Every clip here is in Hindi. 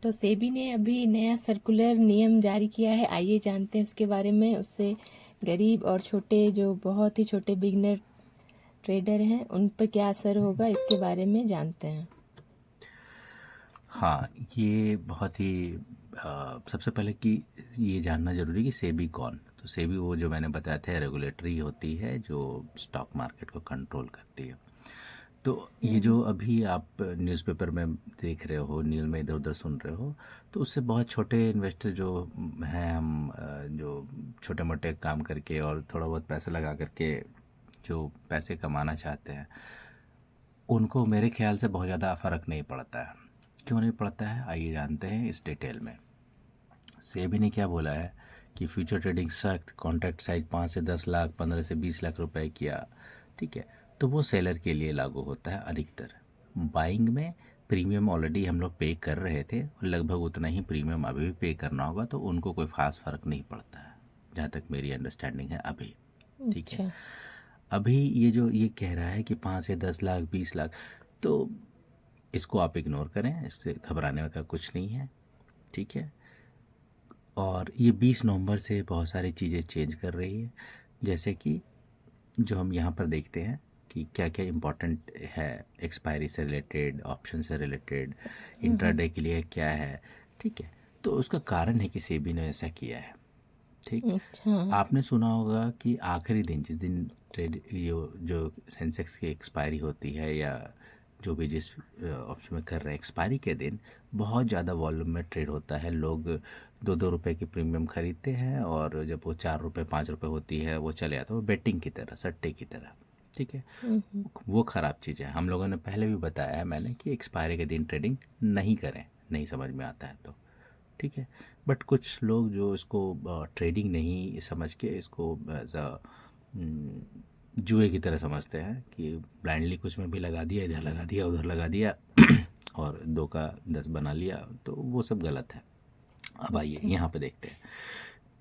तो सेबी ने अभी नया सर्कुलर नियम जारी किया है, आइए जानते हैं उसके बारे में। उससे गरीब और छोटे, जो बहुत ही छोटे बिगनर ट्रेडर हैं, उन पर क्या असर होगा, इसके बारे में जानते हैं। हाँ, ये बहुत ही सबसे पहले कि ये जानना ज़रूरी है कि सेबी कौन। तो सेबी वो जो मैंने बताया था रेगुलेटरी होती है जो स्टॉक मार्केट को कंट्रोल करती है। तो ये जो अभी आप न्यूज़पेपर में देख रहे हो, न्यूज़ में इधर उधर सुन रहे हो, तो उससे बहुत छोटे इन्वेस्टर जो हैं, हम जो छोटे मोटे काम करके और थोड़ा बहुत पैसा लगा करके जो पैसे कमाना चाहते हैं, उनको मेरे ख्याल से बहुत ज़्यादा फ़र्क नहीं पड़ता है। क्यों नहीं पड़ता है, आइए जानते हैं इस डिटेल में। सेबी ने क्या बोला है कि फ्यूचर ट्रेडिंग सख्त, कॉन्ट्रैक्ट साइज 5 से 10 लाख, 15 से 20 लाख रुपए किया, ठीक है, तो वो सेलर के लिए लागू होता है अधिकतर। बाइंग में प्रीमियम ऑलरेडी हम लोग पे कर रहे थे और लगभग उतना ही प्रीमियम अभी भी पे करना होगा, तो उनको कोई ख़ास फ़र्क नहीं पड़ता है, जहाँ तक मेरी अंडरस्टैंडिंग है अभी। ठीक है, अच्छा। अभी ये जो ये कह रहा है कि 5 से 10 लाख, 20 लाख, तो इसको आप इग्नोर करें, इससे घबराने का कुछ नहीं है। ठीक है, और ये 20 नवंबर से बहुत सारी चीज़ें चेंज कर रही है, जैसे कि जो हम यहाँ पर देखते हैं कि क्या क्या इम्पोर्टेंट है, एक्सपायरी से रिलेटेड, ऑप्शन से रिलेटेड, इंट्राडे के लिए क्या है। ठीक है, तो उसका कारण है कि सेबी ने ऐसा किया है। ठीक, अच्छा। आपने सुना होगा कि आखिरी दिन, जिस दिन ट्रेड ये जो सेंसेक्स की एक्सपायरी होती है या जो भी जिस ऑप्शन में कर रहे हैं, एक्सपायरी के दिन बहुत ज़्यादा वॉल्यूम में ट्रेड होता है। लोग 2-2 रुपए की प्रीमियम खरीदते हैं और जब वो 4 रुपए 5 रुपए होती है वो चले जाता है, वो बेटिंग की तरह, सट्टे की तरह। ठीक है, वो ख़राब चीज़ है। हम लोगों ने पहले भी बताया है मैंने कि एक्सपायरी के दिन ट्रेडिंग नहीं करें, नहीं समझ में आता है तो। ठीक है, बट कुछ लोग जो इसको ट्रेडिंग नहीं समझ के इसको एज अ जुए की तरह समझते हैं कि ब्लाइंडली कुछ में भी लगा दिया, इधर लगा दिया, उधर लगा दिया और 2 का 10 बना लिया, तो वो सब गलत है। अब आइए अच्छा। यहाँ पे देखते हैं।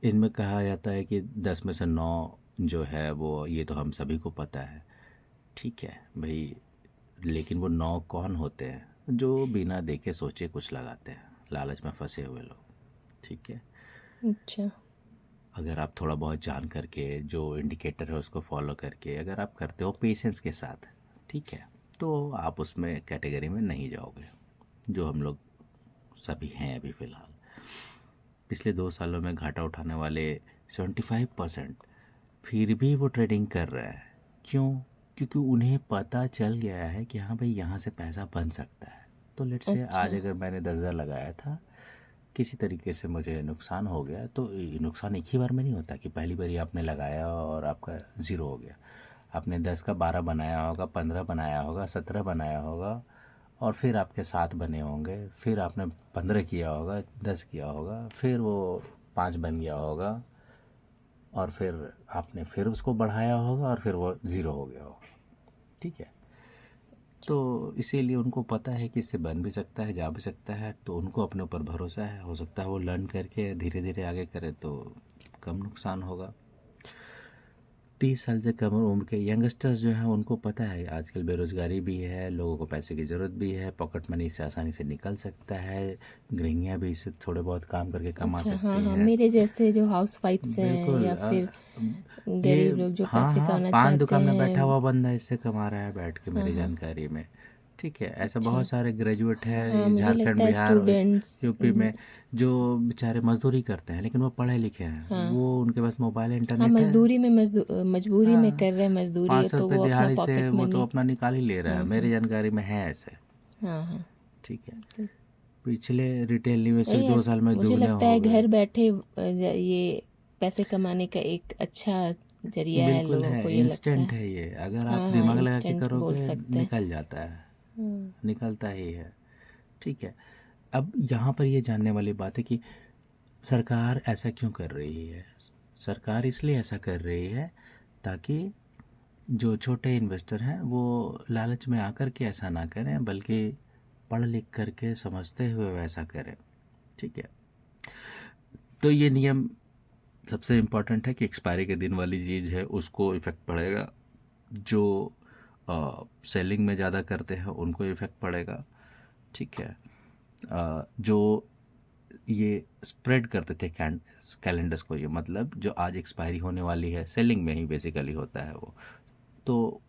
इनमें कहा जाता है कि 10 में से 9 जो है वो, ये तो हम सभी को पता है। ठीक है भाई, लेकिन वो 9 कौन होते हैं? जो बिना देखे सोचे कुछ लगाते हैं, लालच में फंसे हुए लोग। ठीक है, अच्छा। अगर आप थोड़ा बहुत जान करके जो इंडिकेटर है उसको फॉलो करके अगर आप करते हो पेशेंस के साथ, ठीक है, तो आप उसमें कैटेगरी में नहीं जाओगे, जो हम लोग सभी हैं अभी फ़िलहाल। पिछले 2 सालों में घाटा उठाने वाले 75% फिर भी वो ट्रेडिंग कर रहे हैं। क्यों? क्योंकि उन्हें पता चल गया है कि हाँ भाई, यहाँ से पैसा बन सकता है। तो लेट्स से अच्छा। आज अगर मैंने 10,000 लगाया था, किसी तरीके से मुझे नुकसान हो गया, तो ये नुकसान एक ही बार में नहीं होता कि पहली बार ही आपने लगाया और आपका ज़ीरो हो गया। आपने 10 का 12 बनाया होगा, 15 बनाया होगा, 17 बनाया होगा, और फिर आपके 7 बने होंगे, फिर आपने 15 किया होगा, 10 किया होगा, फिर वो 5 बन गया होगा, और फिर आपने फिर उसको बढ़ाया होगा और फिर वो ज़ीरो हो गया होगा। ठीक है, तो इसीलिए उनको पता है कि इससे बन भी सकता है, जा भी सकता है, तो उनको अपने ऊपर भरोसा है। हो सकता है वो लर्न करके धीरे धीरे आगे करे तो कम नुकसान होगा। 30 साल से कम उम्र के यंगस्टर्स जो हैं उनको पता है आजकल बेरोज़गारी भी है, लोगों को पैसे की ज़रूरत भी है, पॉकेट मनी से आसानी से निकल सकता है, गृहिणियाँ भी इससे थोड़े बहुत काम करके कमा अच्छा। हाँ सकती हाँ, हैं। मेरे जैसे जो हाउस वाइफ्स हैं बिल्कुल, या फिर ये गरीब लोग जो हाँ पैसे हाँ, कमाना पान चाहते दुकान में बैठा हैं। हुआ बंदा इससे कमा रहा है बैठ के, हाँ मेरी हाँ। जानकारी में। ठीक है, ऐसे अच्छा। बहुत सारे ग्रेजुएट हैं हाँ, ये मुझे झारखंड, लगता है बिहार, स्टूडेंट्स। यूपी में, जो बेचारे मजदूरी करते हैं लेकिन वो पढ़े लिखे हैं, हाँ वो उनके पास मोबाइल हाँ, इंटरनेट है। मजदूरी में मजबूरी में हाँ, कर रहे हैं मजदूरी, 500 रुपये तो वो अपना दिहाड़ी से पॉकेट वो तो मनी। अपना निकाल ही ले रहा है, मेरी जानकारी में है ऐसे। हाँ हाँ। ठीक है, पिछले रिटेल निवेशक नहीं, 2 साल में मुझे दुगने लगता हो है गए। घर बैठे ये पैसे कमाने का एक अच्छा जरिया है, बिल्कुल लोगों है, को ये लगता इंस्टेंट है। है ये, अगर आप हाँ हाँ, दिमाग लगा के इंस्टेंट बोल करोगे सकते हैं। निकल जाता है, हम्म। निकलता ही है। ठीक है, अब यहाँ पर ये जानने वाली बात है कि सरकार ऐसा क्यों कर रही है। सरकार इसलिए ऐसा कर रही है ताकि जो छोटे इन्वेस्टर हैं वो लालच में आकर के ऐसा ना करें, बल्कि पढ़ लिख करके समझते हुए वैसा करें। ठीक है, तो ये नियम सबसे इम्पॉर्टेंट है कि एक्सपायरी के दिन वाली चीज़ है उसको इफ़ेक्ट पड़ेगा, जो सेलिंग में ज़्यादा करते हैं उनको इफ़ेक्ट पड़ेगा। ठीक है, जो ये स्प्रेड करते थे कैलेंडर्स को, ये मतलब जो आज एक्सपायरी होने वाली है, सेलिंग में ही बेसिकली होता है वो, तो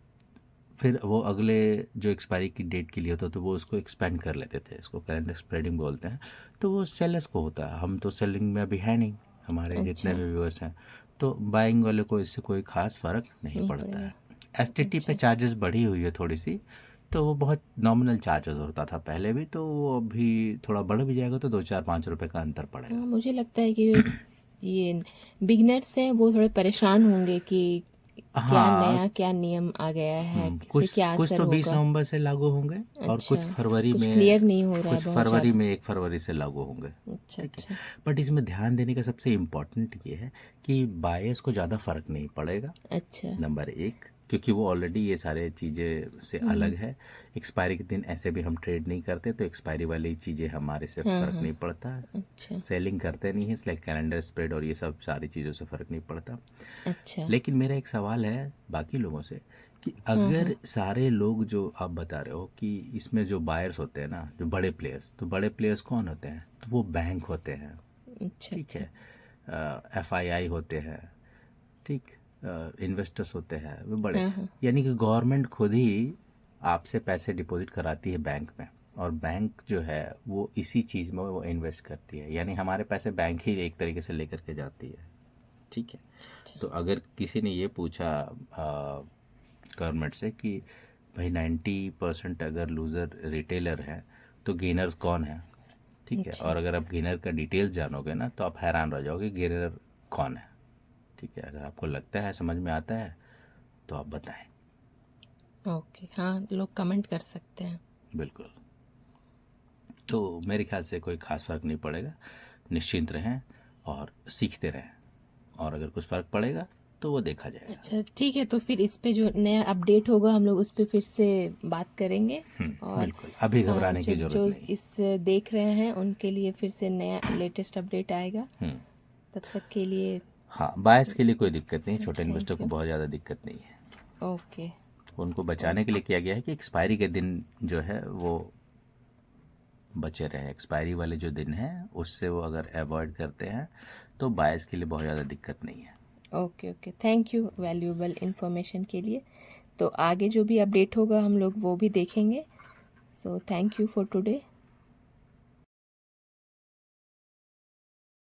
फिर वो अगले जो एक्सपायरी की डेट के लिए होता तो वो उसको एक्सपेंड कर लेते थे, इसको कैलेंडर स्प्रेडिंग बोलते हैं। तो वो सेलर्स को होता है, हम तो सेलिंग में अभी है नहीं, हमारे जितने अच्छा, भी व्यूअर्स हैं, तो बाइंग वाले को इससे कोई खास फ़र्क नहीं नहीं पड़ता पड़ेगा। है। एसटीटी पे अच्छा, चार्जेस बढ़ी हुई है थोड़ी सी, तो वो बहुत नॉमिनल चार्जेस होता था पहले भी, तो वो अभी थोड़ा बढ़ भी जाएगा तो 2-4-5 रुपए का अंतर हाँ, पड़ेगा। मुझे लगता है कि ये बिगनर्स हैं वो थोड़े परेशान होंगे कि क्या हाँ। नया क्या नियम आ गया है, इससे कुछ क्या कुछ असर तो 20 होगा। नवंबर से लागू होंगे, और अच्छा, कुछ में क्लियर नहीं हो रहा है कुछ बहुत फरवरी ज़्यादा। में 1 फरवरी से लागू होंगे। अच्छा, ठीक है। अच्छा, बट इसमें ध्यान देने का सबसे इम्पोर्टेंट ये है कि बायर्स को ज़्यादा फर्क नहीं पड़ेगा, अच्छा। नंबर एक, क्योंकि वो ऑलरेडी ये सारे चीज़ें से अलग है। एक्सपायरी के दिन ऐसे भी हम ट्रेड नहीं करते, तो एक्सपायरी वाली चीज़ें हमारे से हाँ, फ़र्क हाँ, नहीं पड़ता। अच्छा, सेलिंग करते नहीं है, इसलिए कैलेंडर स्प्रेड और ये सब सारी चीज़ों से फ़र्क नहीं पड़ता। अच्छा। लेकिन मेरा एक सवाल है बाकी लोगों से कि हाँ, हाँ, अगर सारे लोग जो आप बता रहे हो कि इसमें जो बायर्स होते हैं ना, जो बड़े प्लेयर्स, तो बड़े प्लेयर्स कौन होते हैं? तो वो बैंक होते हैं, अच्छा, ठीक अच्छा, है, एफआईआई होते हैं, ठीक, इन्वेस्टर्स होते हैं वो बड़े, हाँ, हाँ, यानी कि गवर्नमेंट खुद ही आपसे पैसे डिपॉजिट कराती है बैंक में, और बैंक जो है वो इसी चीज़ में वो इन्वेस्ट करती है, यानी हमारे पैसे बैंक ही एक तरीके से लेकर के जाती है, ठीक है। अच्छा, तो अगर किसी ने ये पूछा गवर्नमेंट से कि भाई 90% अगर लूज़र रिटेलर है तो गेनर्स कौन है, ठीक है, अच्छा, और अगर आप गेनर का डिटेल्स जानोगे ना तो आप हैरान रह जाओगे गेनर कौन है, ठीक है। अगर आपको लगता है, समझ में आता है, तो आप बताएं। ओके, हाँ, लोग कमेंट कर सकते हैं। बिल्कुल। तो मेरे ख्याल से कोई ख़ास फ़र्क नहीं पड़ेगा, निश्चिंत रहें और सीखते रहें, और अगर कुछ फ़र्क पड़ेगा तो वो देखा जाएगा। अच्छा, ठीक है, तो फिर इस पे जो नया अपडेट होगा हम लोग उस पे फिर से बात करेंगे। और बिल्कुल, अभी घबराने जो की ज़रूरत जो नहीं। इस देख रहे हैं उनके लिए फिर से नया लेटेस्ट अपडेट आएगा। हम्म। तब तक के लिए हाँ, बायस के लिए कोई दिक्कत नहीं, छोटे इन्वेस्टर थैंक को यू। बहुत ज़्यादा दिक्कत नहीं है। ओके। उनको बचाने के लिए किया गया है कि एक्सपायरी के दिन जो है वो बचे रहें, एक्सपायरी वाले जो दिन हैं उससे वो अगर अवॉइड करते हैं तो बायस के लिए बहुत ज़्यादा दिक्कत नहीं है। Okay, okay, thank you valuable information के लिए। तो आगे जो भी अपडेट होगा हम लोग वो भी देखेंगे। So thank you for today.